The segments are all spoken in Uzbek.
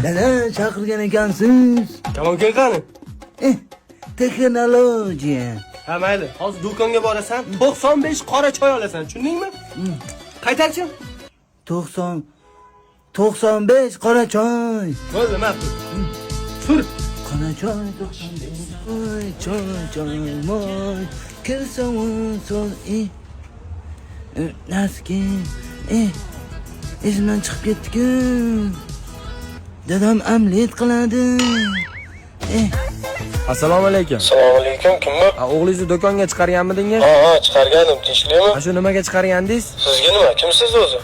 Dada chaqirgan ekansiz. Kalonka qani? Texnologiya. Ha mayli, hozir do'konga borasan, 95 qora choy olasan, tushundingmi? Qaytarchi? 95 qora choy. Bo'ldi, ma'qul. Tur. Qora choy 95 choy moy. Kirsan son naskin. Esimdan chiqib ketdi-ku. Dadam omlet qiladi. Assalomu alaykum. Assalomu alaykum, kim bor? O'g'lingizni do'konga chiqarganmidingiz? Ha, chiqarganim, tinchlikmi? Shu nimaga chiqargandingiz? Sizga nima? Kimsiz o'zi?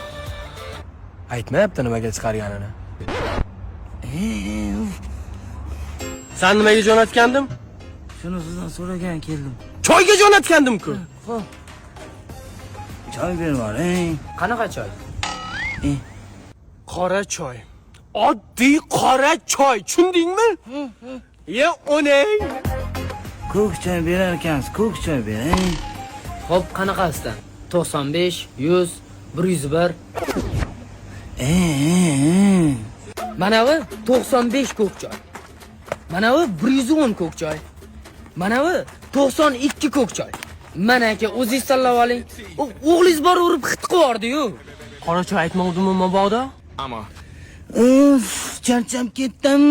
Aytmayapti nimaga chiqarganini. Sen nimaga jo'natgandim? Shuni sizdan so'ragan keldim. Choyga jo'natgandim-ku. Xo'p. Choy berib yuboring. Qanaqa choy? Qora choy. Oddiy qora choy, tushundingmi? Onang. Ko'k choy berar ekansiz, ko'k choy bering. Xo'p, qanaqasidan? 95, 100, 101. Mana bu 95 ko'k choy. Mana bu 110 ko'k choy. Mana bu 92 ko'k choy. Mana aka, o'zingiz tanlab oling. O'g'lingiz bor urib xit qiyordi-yu. Qora choy aytmovdimmi mabodo? Charchab ketdim.